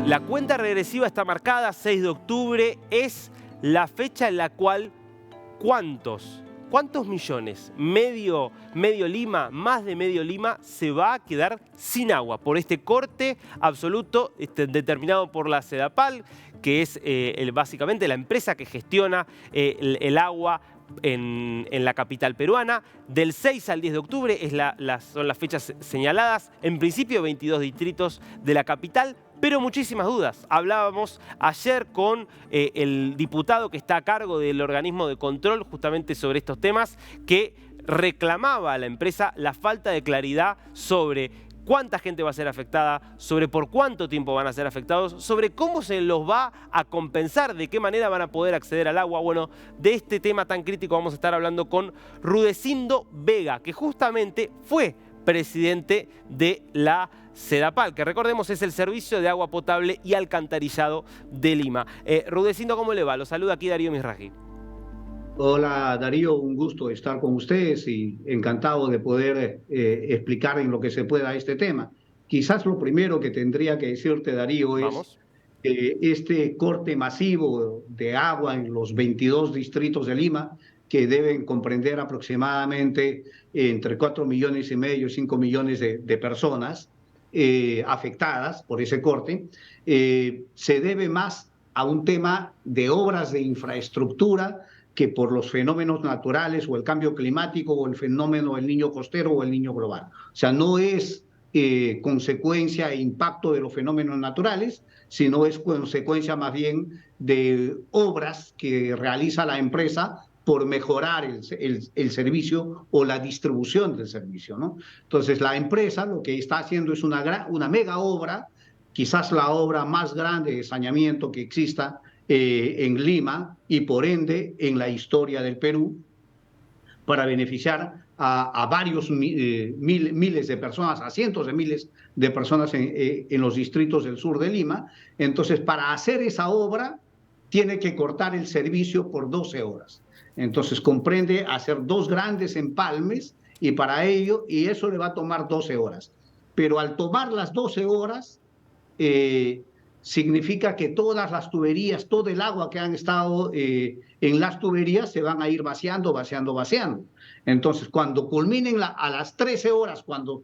La cuenta regresiva está marcada, 6 de octubre, es la fecha en la cual ¿cuántos millones? Medio Lima, más de medio Lima, se va a quedar sin agua por este corte absoluto determinado por la Sedapal, que es básicamente la empresa que gestiona el agua en la capital peruana. Del 6 al 10 de octubre son las fechas señaladas. En principio 22 distritos de la capital, pero muchísimas dudas. Hablábamos ayer con el diputado que está a cargo del organismo de control justamente sobre estos temas, que reclamaba a la empresa la falta de claridad sobre cuánta gente va a ser afectada, sobre por cuánto tiempo van a ser afectados, sobre cómo se los va a compensar, de qué manera van a poder acceder al agua. Bueno, de este tema tan crítico vamos a estar hablando con Rudecindo Vega, que justamente fue presidente de la Sedapal, que recordemos es el Servicio de Agua Potable y Alcantarillado de Lima. Rudecindo, ¿cómo le va? Lo saluda aquí Darío Misraji. Hola Darío, un gusto estar con ustedes y encantado de poder explicar en lo que se pueda este tema. Quizás lo primero que tendría que decirte, Darío, es este corte masivo de agua en los 22 distritos de Lima, que deben comprender aproximadamente entre 4,5 millones y 5 millones de personas afectadas por ese corte, se debe más a un tema de obras de infraestructura que por los fenómenos naturales o el cambio climático o el fenómeno del niño costero o el niño global. O sea, no es consecuencia e impacto de los fenómenos naturales, sino es consecuencia más bien de obras que realiza la empresa por mejorar el servicio o la distribución del servicio, ¿no? Entonces, la empresa lo que está haciendo es una mega obra, quizás la obra más grande de saneamiento que exista en Lima y por ende en la historia del Perú, para beneficiar a varios miles de personas, a cientos de miles de personas en los distritos del sur de Lima. Entonces, para hacer esa obra, tiene que cortar el servicio por 12 horas. Entonces, comprende hacer 2 grandes empalmes y para ello, y eso le va a tomar 12 horas. Pero al tomar las 12 horas, significa que todas las tuberías, todo el agua que han estado en las tuberías se van a ir vaciando. Entonces, cuando culminen a las 13 horas, cuando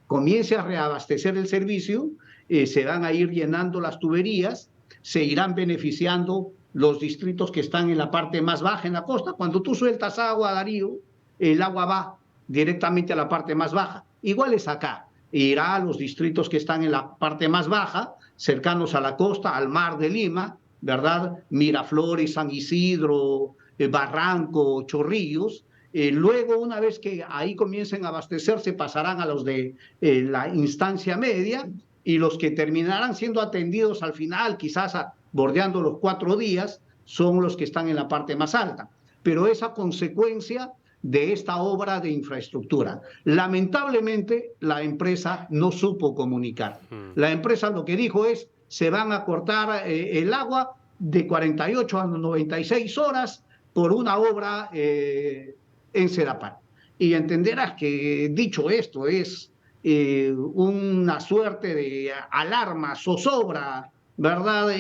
comience a reabastecer el servicio, se van a ir llenando las tuberías, se irán beneficiando los distritos que están en la parte más baja en la costa. Cuando tú sueltas agua, Darío, el agua va directamente a la parte más baja. Igual es acá. Irá a los distritos que están en la parte más baja, cercanos a la costa, al mar de Lima, ¿verdad? Miraflores, San Isidro, Barranco, Chorrillos. Luego, una vez que ahí comiencen a abastecerse, pasarán a los de la instancia media, y los que terminarán siendo atendidos al final, quizás bordeando los 4 días, son los que están en la parte más alta. Pero esa consecuencia de esta obra de infraestructura. Lamentablemente, la empresa no supo comunicar. La empresa lo que dijo es, se van a cortar el agua de 48 a 96 horas por una obra en Sedapal. Y entenderás que, dicho esto, es una suerte de alarma, zozobra, ¿verdad?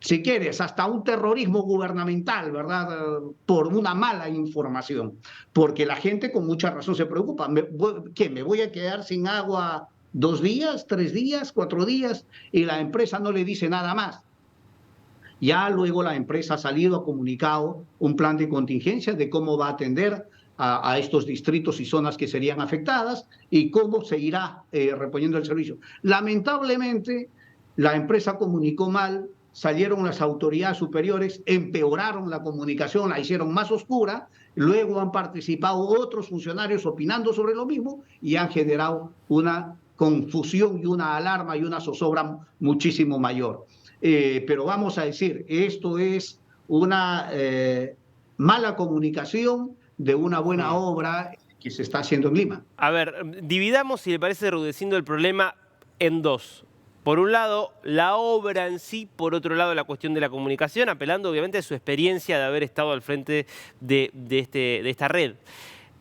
Si quieres, hasta un terrorismo gubernamental, ¿verdad? Por una mala información. Porque la gente con mucha razón se preocupa. ¿Qué? ¿Me voy a quedar sin agua 2 días, 3 días, 4 días? Y la empresa no le dice nada más. Ya luego la empresa ha salido, ha comunicado un plan de contingencia de cómo va a atender a estos distritos y zonas que serían afectadas y cómo se irá reponiendo el servicio. Lamentablemente, la empresa comunicó mal, salieron las autoridades superiores, empeoraron la comunicación, la hicieron más oscura, luego han participado otros funcionarios opinando sobre lo mismo y han generado una confusión y una alarma y una zozobra muchísimo mayor. Pero vamos a decir, esto es una mala comunicación de una buena obra que se está haciendo en Lima. A ver, dividamos, si le parece, Rudecindo, el problema en 2. Por un lado, la obra en sí, por otro lado, la cuestión de la comunicación, apelando obviamente a su experiencia de haber estado al frente de esta red.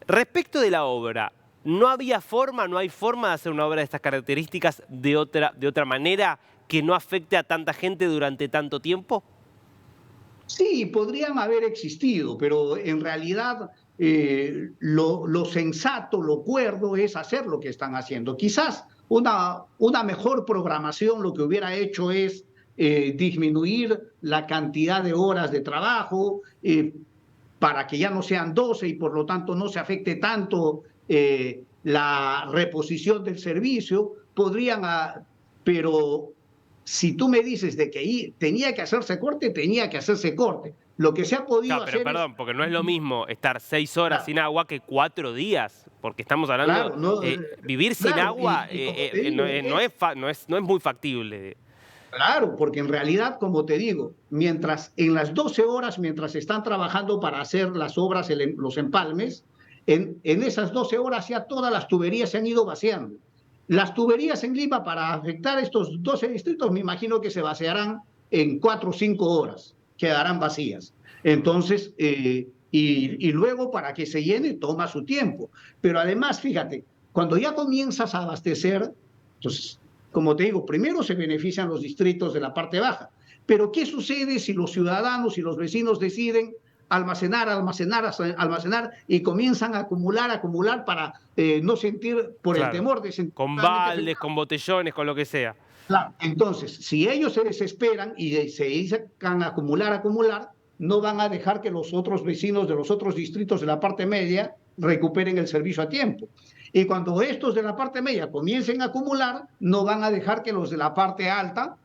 Respecto de la obra, ¿No había forma, no hay forma de hacer una obra de estas características de otra manera que no afecte a tanta gente durante tanto tiempo? Sí, podrían haber existido, pero en realidad lo sensato, lo cuerdo es hacer lo que están haciendo. Quizás una mejor programación lo que hubiera hecho es disminuir la cantidad de horas de trabajo para que ya no sean 12 y por lo tanto no se afecte tanto la reposición del servicio. Pero si tú me dices de que tenía que hacerse corte, tenía que hacerse corte. Lo que se ha podido Claro, pero hacer perdón, porque no es lo mismo estar 6 horas claro, sin agua que 4 días, porque estamos hablando, claro, no, vivir sin claro, agua y como te digo, no es muy factible. claro, porque en realidad, como te digo, mientras en las 12 horas, mientras están trabajando para hacer las obras, los empalmes, en esas 12 horas ya todas las tuberías se han ido vaciando. Las tuberías en Lima para afectar estos 12 distritos, me imagino que se vaciarán en 4 o 5 horas, quedarán vacías. Entonces, y luego para que se llene toma su tiempo. Pero además, fíjate, cuando ya comienzas a abastecer, entonces como te digo, primero se benefician los distritos de la parte baja, pero ¿qué sucede si los ciudadanos y los vecinos deciden almacenar, almacenar, almacenar y comienzan a acumular para no sentir, por el Claro, temor de sentir con realmente baldes, afectados? con botellones, con lo que sea. Claro. Entonces, si ellos se desesperan y se dedican a acumular, no van a dejar que los otros vecinos de los otros distritos de la parte media recuperen el servicio a tiempo. Y cuando estos de la parte media comiencen a acumular, no van a dejar que los de la parte alta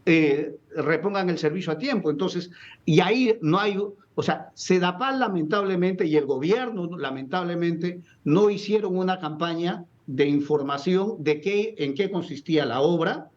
repongan el servicio a tiempo. Entonces, y ahí no hay, o sea, Sedapal lamentablemente y el gobierno lamentablemente no hicieron una campaña de información de en qué consistía la obra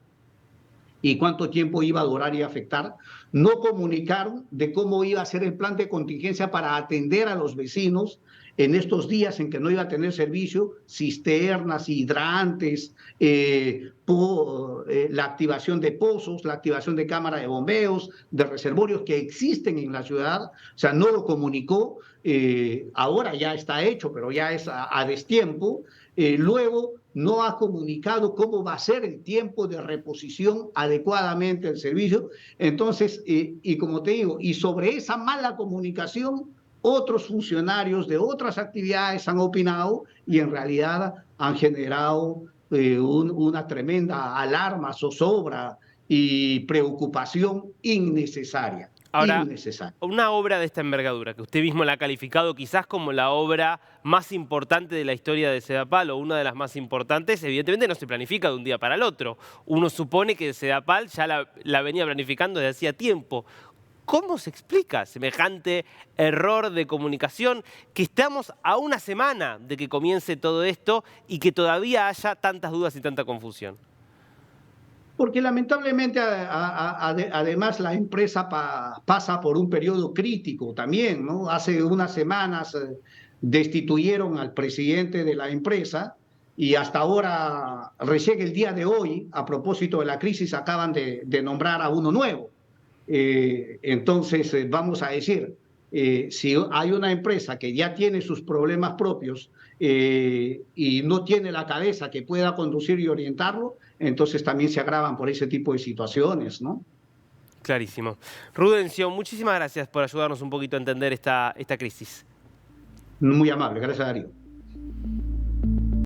y cuánto tiempo iba a durar y afectar. No comunicaron de cómo iba a ser el plan de contingencia para atender a los vecinos en estos días en que no iba a tener servicio, cisternas, hidrantes, la activación de pozos, la activación de cámara de bombeos, de reservorios que existen en la ciudad. O sea, no lo comunicó, ahora ya está hecho, pero ya es a destiempo. Luego no ha comunicado cómo va a ser el tiempo de reposición adecuadamente del servicio. Entonces, y como te digo, y sobre esa mala comunicación, otros funcionarios de otras actividades han opinado y en realidad han generado una tremenda alarma, zozobra y preocupación innecesaria. Ahora, Innecesaria. una obra de esta envergadura, que usted mismo la ha calificado quizás como la obra más importante de la historia de Sedapal o una de las más importantes, evidentemente no se planifica de un día para el otro. Uno supone que Sedapal ya la venía planificando desde hacía tiempo. ¿Cómo se explica semejante error de comunicación, que estamos a una semana de que comience todo esto y que todavía haya tantas dudas y tanta confusión? Porque lamentablemente, además, la empresa pasa por un periodo crítico también, ¿no? Hace unas semanas destituyeron al presidente de la empresa y hasta ahora, recién el día de hoy, a propósito de la crisis, acaban de nombrar a uno nuevo. Entonces, vamos a decir, si hay una empresa que ya tiene sus problemas propios y no tiene la cabeza que pueda conducir y orientarlo, entonces también se agravan por ese tipo de situaciones, ¿no? Clarísimo. Rudencio, muchísimas gracias por ayudarnos un poquito a entender esta crisis. Muy amable, gracias Darío.